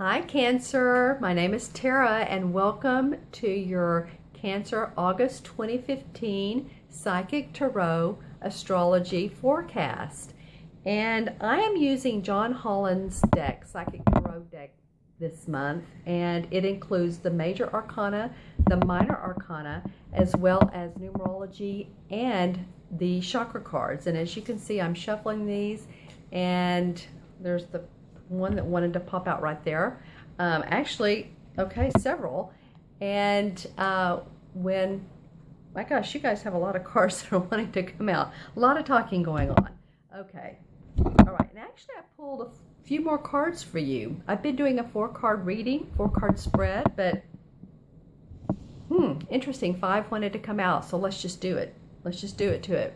Hi Cancer, my name is Tara and welcome to your Cancer August 2015 Psychic Tarot Astrology Forecast. And I am using John Holland's deck, Psychic Tarot deck this month, and it includes the major arcana, the minor arcana, as well as numerology and the chakra cards. And as you can see, I'm shuffling these, and there's the one that wanted to pop out right there. Actually, okay, several. And my gosh, you guys have a lot of cards that are wanting to come out. A lot of talking going on. Okay, all right. And actually, I pulled a few more cards for you. I've been doing a 4-card reading, 4-card spread, but interesting. 5 wanted to come out, so let's just do it. Let's just do it to it.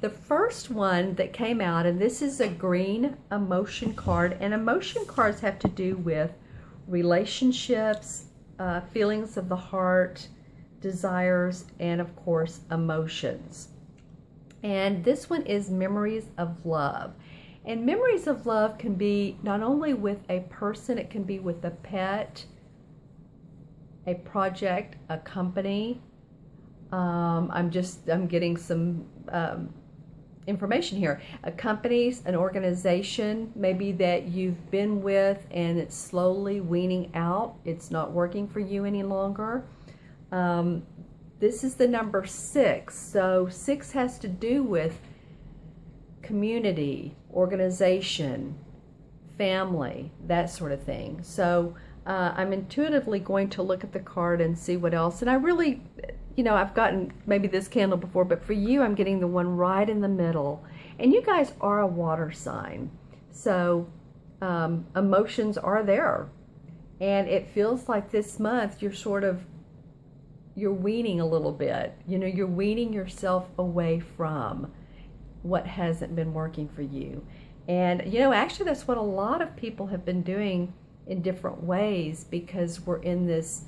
The first one that came out, and this is a green emotion card, and emotion cards have to do with relationships, feelings of the heart, desires, and of course emotions. And this one is memories of love. And memories of love can be not only with a person, it can be with a pet, a project, a company. I'm getting some information here. A company, an organization, maybe that you've been with and it's slowly weaning out. It's not working for you any longer. This is the number 6. So 6 has to do with community, organization, family, that sort of thing. So I'm intuitively going to look at the card and see what else. And I really, I've gotten maybe this candle before, but for you, I'm getting the one right in the middle. And you guys are a water sign. So emotions are there. And it feels like this month you're weaning a little bit. You're weaning yourself away from what hasn't been working for you. And, actually that's what a lot of people have been doing in different ways, because we're in this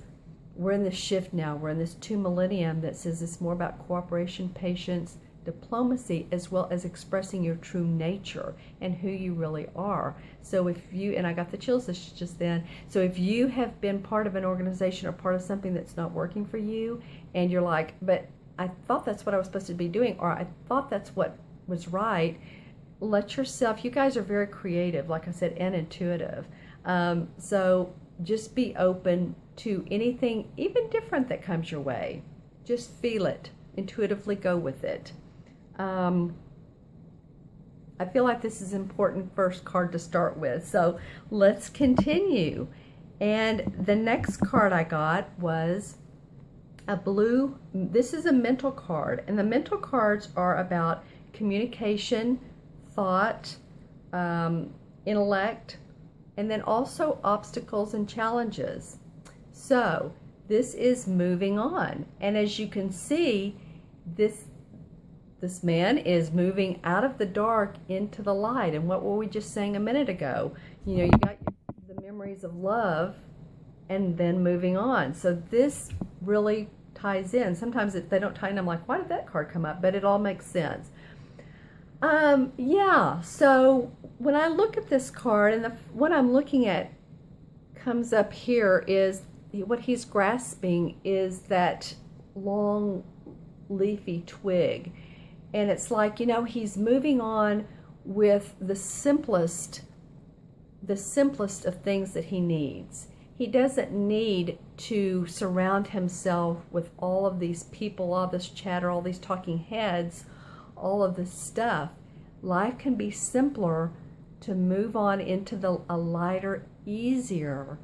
shift now. We're in this 2 millennium that says it's more about cooperation, patience, diplomacy, as well as expressing your true nature and who you really are. So and I got the chills just then, so if you have been part of an organization or part of something that's not working for you, and you're like, but I thought that's what I was supposed to be doing, or I thought that's what was right, let yourself, you guys are very creative, like I said, and intuitive. So just be open to anything, even different, that comes your way. Just feel it, intuitively go with it. I feel like this is an important first card to start with, so let's continue. And the next card I got was a blue, this is a mental card, and the mental cards are about communication, thought, intellect, and then also obstacles and challenges. So this is moving on, and as you can see, this man is moving out of the dark into the light. And what were we just saying a minute ago? You got the memories of love and then moving on. So this really ties in. Sometimes they don't tie in. I'm like, why did that card come up? But it all makes sense. Yeah, so when I look at this card, and what I'm looking at comes up here, is what he's grasping is that long leafy twig. And it's like, he's moving on with the simplest of things that he needs. He doesn't need to surround himself with all of these people, all this chatter, all these talking heads, all of this stuff. Life can be simpler to move on into a lighter, easier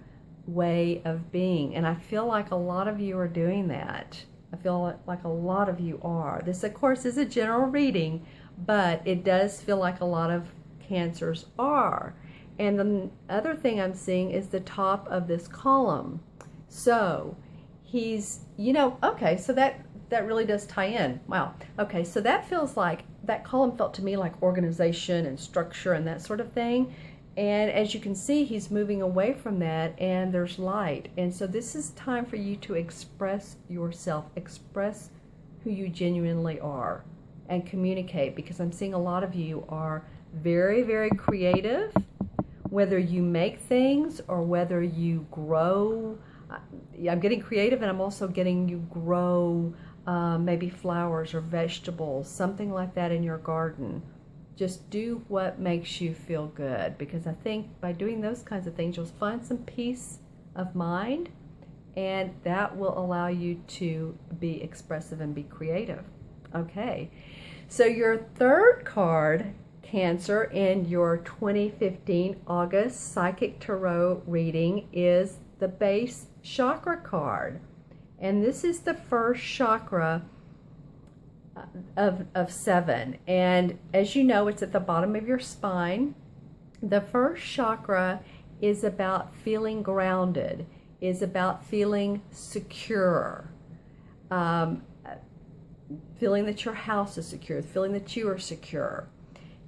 way of being. And I feel like a lot of you are doing that. I feel like a lot of you are. This, of course, is a general reading, but it does feel like a lot of Cancers are. And the other thing I'm seeing is the top of this column. So he's, okay, so that really does tie in. Wow. Okay, so that feels like, that column felt to me like organization and structure and that sort of thing. And as you can see, he's moving away from that, and there's light. And so this is time for you to express yourself, express who you genuinely are, and communicate, because I'm seeing a lot of you are very, very creative whether you make things or whether you grow. I'm getting creative, and I'm also getting you grow maybe flowers or vegetables, something like that in your garden. Just do what makes you feel good, because I think by doing those kinds of things, you'll find some peace of mind, and that will allow you to be expressive and be creative. Okay, so your third card, Cancer, in your 2015 August Psychic Tarot reading is the base chakra card. And this is the first chakra of 7. And as you know, it's at the bottom of your spine. The first chakra is about feeling grounded, is about feeling secure, feeling that your house is secure, feeling that you are secure.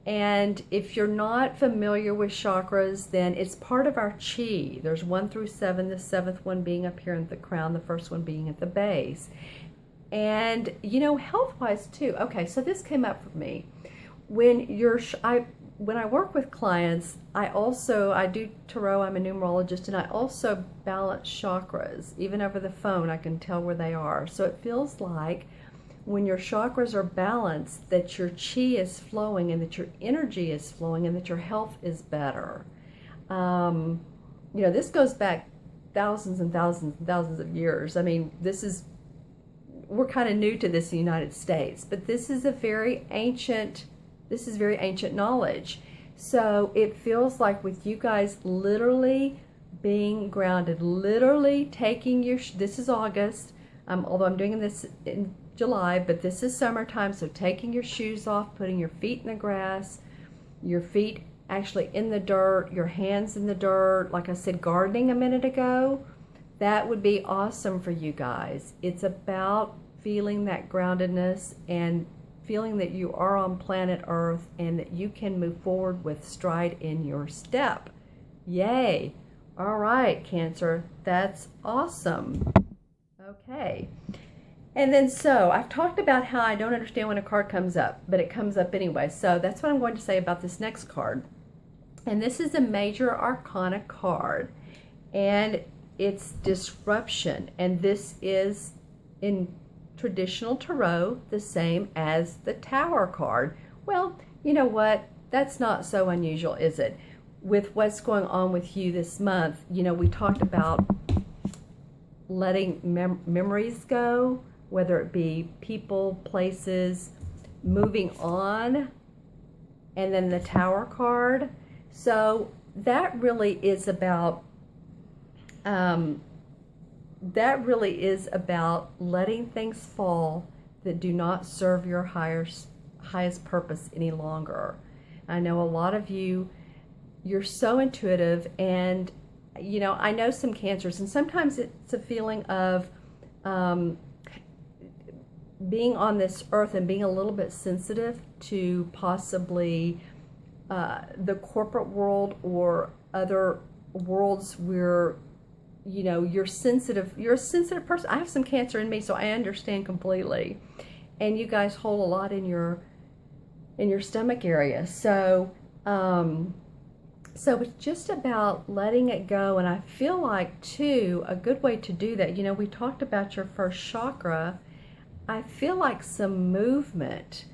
And if you're not familiar with chakras, then it's part of our chi. There's 1 through 7, the 7th one being up here at the crown, the first one being at the base. And, you know, health-wise too. Okay, so this came up for me. When I work with clients, I do tarot, I'm a numerologist, and I also balance chakras. Even over the phone, I can tell where they are. So it feels like when your chakras are balanced, that your chi is flowing and that your energy is flowing and that your health is better. You know, this goes back thousands and thousands and thousands of years. I mean, we're kind of new to this in the United States, but this is very ancient knowledge. So it feels like with you guys literally being grounded, literally taking this is August, although I'm doing this in July, but this is summertime, so taking your shoes off, putting your feet in the grass, your feet actually in the dirt, your hands in the dirt, like I said, gardening a minute ago, that would be awesome for you guys. It's about feeling that groundedness and feeling that you are on planet Earth and that you can move forward with stride in your step. Yay! All right, Cancer, that's awesome. Okay. And then so, I've talked about how I don't understand when a card comes up, but it comes up anyway. So that's what I'm going to say about this next card. And this is a major arcana card, and it's disruption. And this is, in traditional tarot, the same as the Tower card. Well, you know what? That's not so unusual, is it? With what's going on with you this month, you know, we talked about letting memories go, whether it be people, places, moving on, and then the Tower card. So that really is about letting things fall that do not serve your highest purpose any longer. I know a lot of you're so intuitive, and you know, I know some Cancers, and sometimes it's a feeling of being on this earth and being a little bit sensitive to possibly the corporate world or other worlds where, you know, you're a sensitive person. I have some Cancer in me, so I understand completely. And you guys hold a lot in your stomach area. So so it's just about letting it go. And I feel like too, a good way to do that, you know, we talked about your first chakra. I feel like some movement,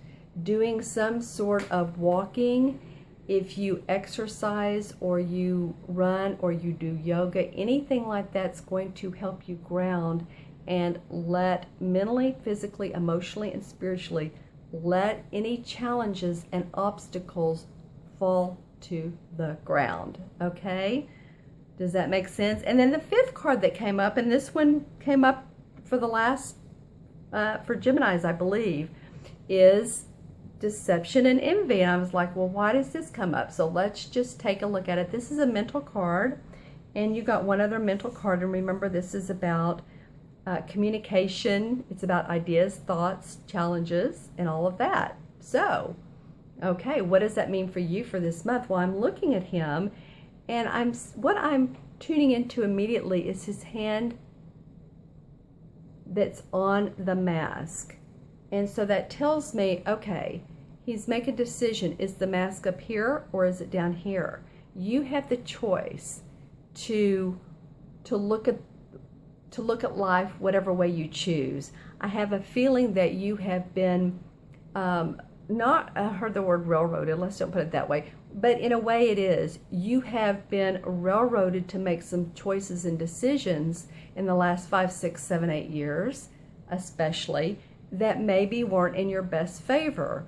doing some sort of walking, if you exercise or you run or you do yoga, anything like that's going to help you ground and let mentally, physically, emotionally, and spiritually, let any challenges and obstacles fall to the ground. Okay? Does that make sense? And then the 5th card that came up, and this one came up for the last for Geminis, I believe, is deception and envy. And I was like, well, why does this come up? So let's just take a look at it. This is a mental card, and you got one other mental card. And remember, this is about communication. It's about ideas, thoughts, challenges, and all of that. So, okay, what does that mean for you for this month? Well, I'm looking at him, and what I'm tuning into immediately is his hand that's on the mask. And so that tells me, okay, he's making a decision. Is the mask up here or is it down here? you have the choice to look at life whatever way you choose. I have a feeling that you have been not, I heard the word railroaded, let's don't put it that way, but in a way it is. You have been railroaded to make some choices and decisions in the last 5, 6, 7, 8 years, especially, that maybe weren't in your best favor.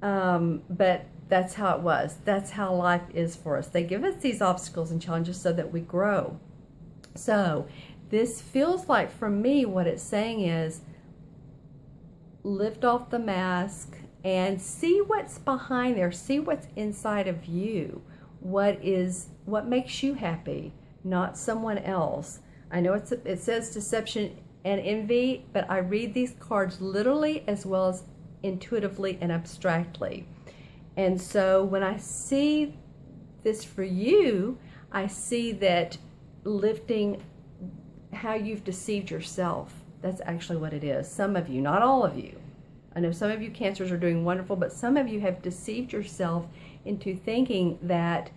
But that's how it was. That's how life is for us. They give us these obstacles and challenges so that we grow. So this feels like, for me, what it's saying is, lift off the mask and see what's behind there. See what's inside of you. What makes you happy, not someone else. I know it says deception and envy, but I read these cards literally as well as intuitively and abstractly. And so when I see this for you, I see that lifting how you've deceived yourself. That's actually what it is. Some of you, not all of you. I know some of you Cancers are doing wonderful, but some of you have deceived yourself into thinking that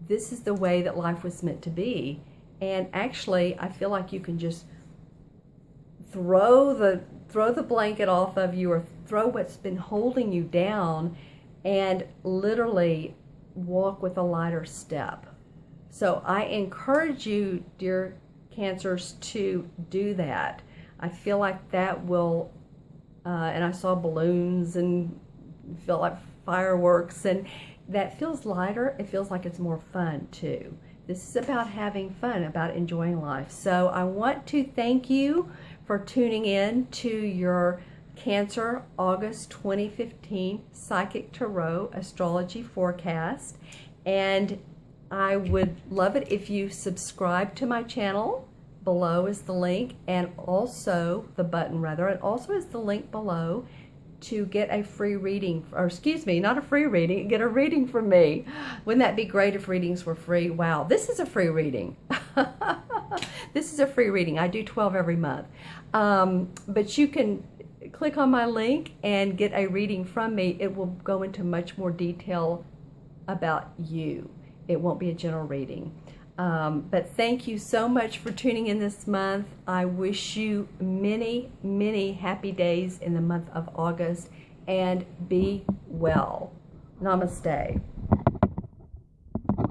this is the way that life was meant to be. And actually, I feel like you can just throw the blanket off of you, or throw what's been holding you down, and literally walk with a lighter step. So I encourage you, dear Cancers, to do that. I feel like that will, and I saw balloons and felt like fireworks, and that feels lighter. It feels like it's more fun too. This is about having fun, about enjoying life. So I want to thank you for tuning in to your Cancer August 2015 Psychic Tarot Astrology Forecast. And I would love it if you subscribe to my channel. Below is the link, and also the button rather, and also is the link below to get a free reading, or excuse me, not a free reading, get a reading from me. Wouldn't that be great if readings were free? Wow, this is a free reading. This is a free reading. I do 12 every month. But you can click on my link and get a reading from me. It will go into much more detail about you. It won't be a general reading. But thank you so much for tuning in this month. I wish you many, many happy days in the month of August, and be well. Namaste.